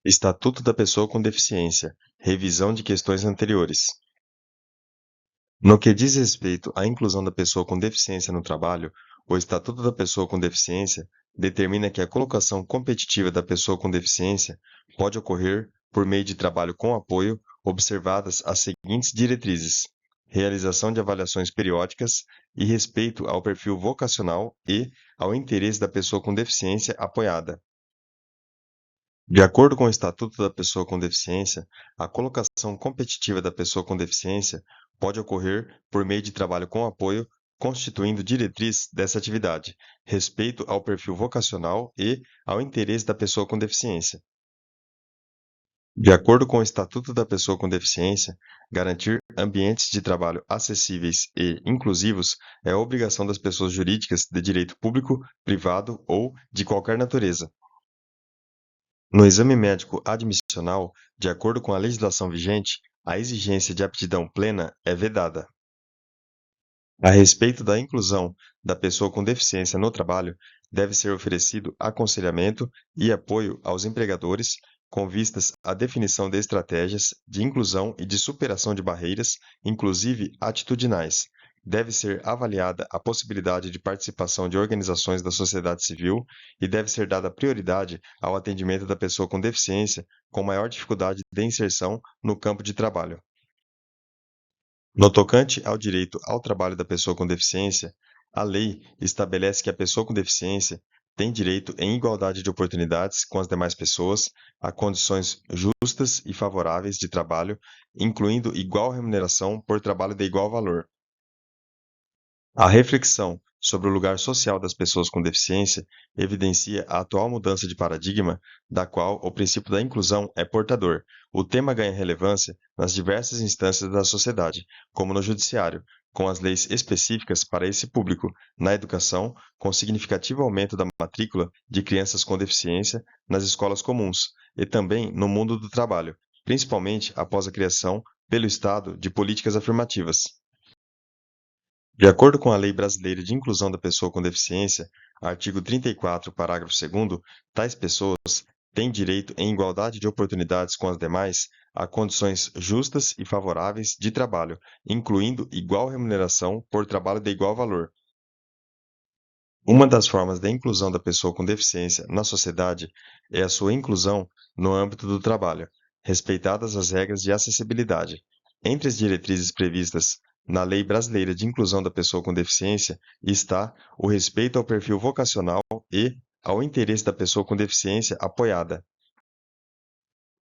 Estatuto da Pessoa com Deficiência. Revisão de questões anteriores. No que diz respeito à inclusão da pessoa com deficiência no trabalho, o Estatuto da Pessoa com Deficiência determina que a colocação competitiva da pessoa com deficiência pode ocorrer por meio de trabalho com apoio, observadas as seguintes diretrizes: realização de avaliações periódicas e respeito ao perfil vocacional e ao interesse da pessoa com deficiência apoiada. De acordo com o Estatuto da Pessoa com Deficiência, a colocação competitiva da pessoa com deficiência pode ocorrer por meio de trabalho com apoio, constituindo diretriz dessa atividade, respeito ao perfil vocacional e ao interesse da pessoa com deficiência. De acordo com o Estatuto da Pessoa com Deficiência, garantir ambientes de trabalho acessíveis e inclusivos é obrigação das pessoas jurídicas de direito público, privado ou de qualquer natureza. No exame médico admissional, de acordo com a legislação vigente, a exigência de aptidão plena é vedada. A respeito da inclusão da pessoa com deficiência no trabalho, deve ser oferecido aconselhamento e apoio aos empregadores com vistas à definição de estratégias de inclusão e de superação de barreiras, inclusive atitudinais. Deve ser avaliada a possibilidade de participação de organizações da sociedade civil e deve ser dada prioridade ao atendimento da pessoa com deficiência com maior dificuldade de inserção no campo de trabalho. No tocante ao direito ao trabalho da pessoa com deficiência, a lei estabelece que a pessoa com deficiência tem direito em igualdade de oportunidades com as demais pessoas, a condições justas e favoráveis de trabalho, incluindo igual remuneração por trabalho de igual valor. A reflexão sobre o lugar social das pessoas com deficiência evidencia a atual mudança de paradigma, da qual o princípio da inclusão é portador. O tema ganha relevância nas diversas instâncias da sociedade, como no judiciário, com as leis específicas para esse público, na educação, com significativo aumento da matrícula de crianças com deficiência nas escolas comuns, e também no mundo do trabalho, principalmente após a criação, pelo Estado, de políticas afirmativas. De acordo com a Lei Brasileira de Inclusão da Pessoa com Deficiência, artigo 34, parágrafo 2º, tais pessoas têm direito em igualdade de oportunidades com as demais a condições justas e favoráveis de trabalho, incluindo igual remuneração por trabalho de igual valor. Uma das formas da inclusão da pessoa com deficiência na sociedade é a sua inclusão no âmbito do trabalho, respeitadas as regras de acessibilidade. Entre as diretrizes previstas na Lei Brasileira de Inclusão da Pessoa com Deficiência está o respeito ao perfil vocacional e ao interesse da pessoa com deficiência apoiada.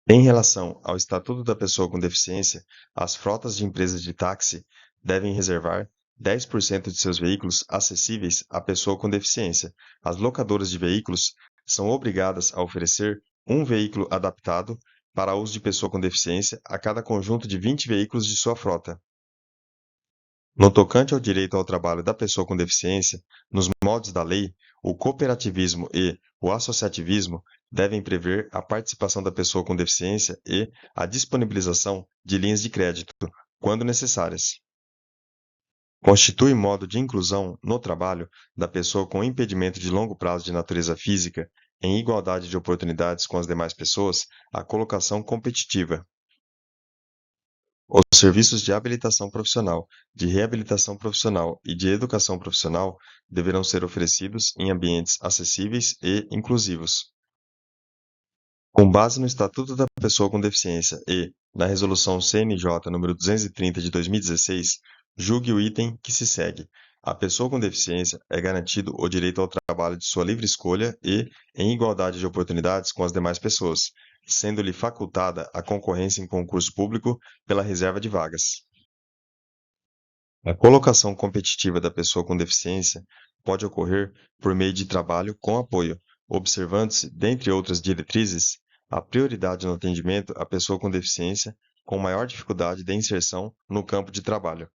Em relação ao Estatuto da Pessoa com Deficiência, as frotas de empresas de táxi devem reservar 10% de seus veículos acessíveis à pessoa com deficiência. As locadoras de veículos são obrigadas a oferecer um veículo adaptado para uso de pessoa com deficiência a cada conjunto de 20 veículos de sua frota. No tocante ao direito ao trabalho da pessoa com deficiência, nos moldes da lei, o cooperativismo e o associativismo devem prever a participação da pessoa com deficiência e a disponibilização de linhas de crédito, quando necessárias. Constitui modo de inclusão no trabalho da pessoa com impedimento de longo prazo de natureza física, em igualdade de oportunidades com as demais pessoas, a colocação competitiva. Os serviços de habilitação profissional, de reabilitação profissional e de educação profissional deverão ser oferecidos em ambientes acessíveis e inclusivos. Com base no Estatuto da Pessoa com Deficiência e na Resolução CNJ nº 230 de 2016, julgue o item que se segue. À pessoa com deficiência é garantido o direito ao trabalho de sua livre escolha e em igualdade de oportunidades com as demais pessoas, sendo-lhe facultada a concorrência em concurso público pela reserva de vagas. A colocação competitiva da pessoa com deficiência pode ocorrer por meio de trabalho com apoio, observando-se, dentre outras diretrizes, a prioridade no atendimento à pessoa com deficiência com maior dificuldade de inserção no campo de trabalho.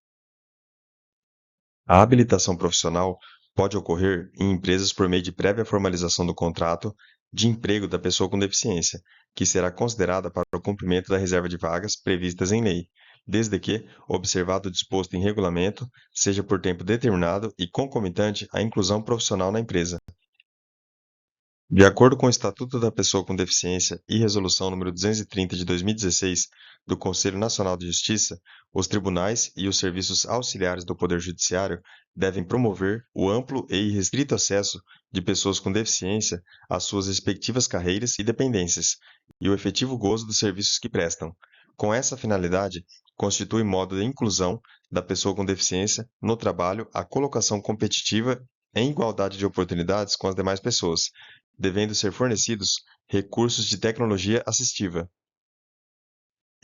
A habilitação profissional pode ocorrer em empresas por meio de prévia formalização do contrato de emprego da pessoa com deficiência, que será considerada para o cumprimento da reserva de vagas previstas em lei, desde que, observado o disposto em regulamento, seja por tempo determinado e concomitante à inclusão profissional na empresa. De acordo com o Estatuto da Pessoa com Deficiência e Resolução número 230 de 2016 do Conselho Nacional de Justiça, os tribunais e os serviços auxiliares do Poder Judiciário devem promover o amplo e irrestrito acesso de pessoas com deficiência às suas respectivas carreiras e dependências e o efetivo gozo dos serviços que prestam. Com essa finalidade, constitui modo de inclusão da pessoa com deficiência no trabalho a colocação competitiva em igualdade de oportunidades com as demais pessoas, devendo ser fornecidos recursos de tecnologia assistiva.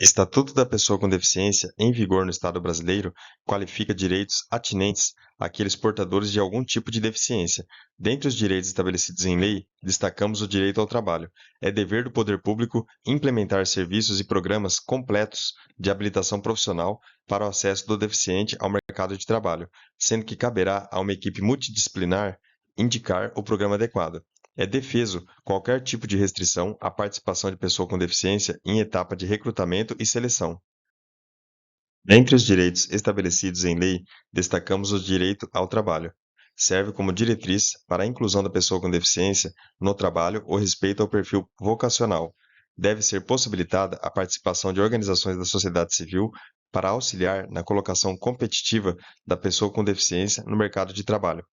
Estatuto da Pessoa com Deficiência, em vigor no Estado brasileiro, qualifica direitos atinentes àqueles portadores de algum tipo de deficiência. Dentre os direitos estabelecidos em lei, destacamos o direito ao trabalho. É dever do poder público implementar serviços e programas completos de habilitação profissional para o acesso do deficiente ao mercado de trabalho, sendo que caberá a uma equipe multidisciplinar indicar o programa adequado. É defeso qualquer tipo de restrição à participação de pessoa com deficiência em etapa de recrutamento e seleção. Dentre os direitos estabelecidos em lei, destacamos o direito ao trabalho. Serve como diretriz para a inclusão da pessoa com deficiência no trabalho o respeito ao perfil vocacional. Deve ser possibilitada a participação de organizações da sociedade civil para auxiliar na colocação competitiva da pessoa com deficiência no mercado de trabalho.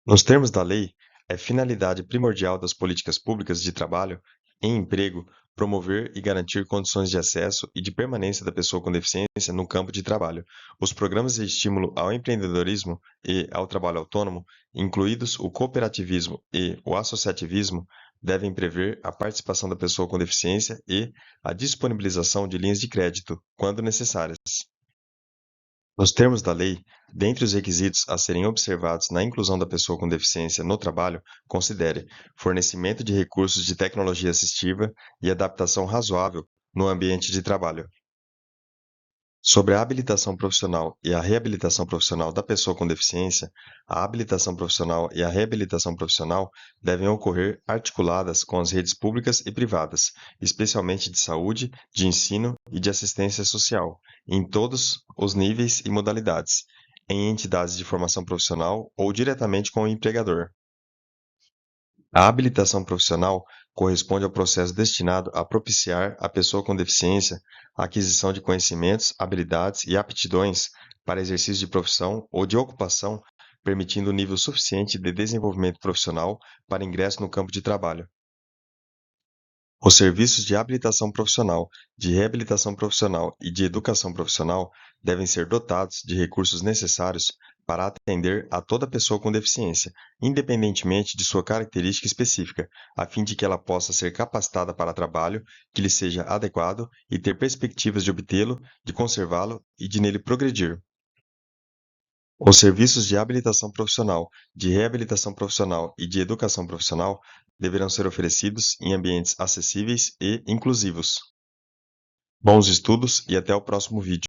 Nos termos da lei, é finalidade primordial das políticas públicas de trabalho e emprego promover e garantir condições de acesso e de permanência da pessoa com deficiência no campo de trabalho. Os programas de estímulo ao empreendedorismo e ao trabalho autônomo, incluídos o cooperativismo e o associativismo, devem prever a participação da pessoa com deficiência e a disponibilização de linhas de crédito, quando necessárias. Nos termos da lei, dentre os requisitos a serem observados na inclusão da pessoa com deficiência no trabalho, considere fornecimento de recursos de tecnologia assistiva e adaptação razoável no ambiente de trabalho. Sobre a habilitação profissional e a reabilitação profissional da pessoa com deficiência, a habilitação profissional e a reabilitação profissional devem ocorrer articuladas com as redes públicas e privadas, especialmente de saúde, de ensino e de assistência social, em todos os níveis e modalidades, em entidades de formação profissional ou diretamente com o empregador. A habilitação profissional corresponde ao processo destinado a propiciar à pessoa com deficiência a aquisição de conhecimentos, habilidades e aptidões para exercício de profissão ou de ocupação, permitindo um nível suficiente de desenvolvimento profissional para ingresso no campo de trabalho. Os serviços de habilitação profissional, de reabilitação profissional e de educação profissional devem ser dotados de recursos necessários para atender a toda pessoa com deficiência, independentemente de sua característica específica, a fim de que ela possa ser capacitada para trabalho que lhe seja adequado e ter perspectivas de obtê-lo, de conservá-lo e de nele progredir. Os serviços de habilitação profissional, de reabilitação profissional e de educação profissional deverão ser oferecidos em ambientes acessíveis e inclusivos. Bons estudos e até o próximo vídeo.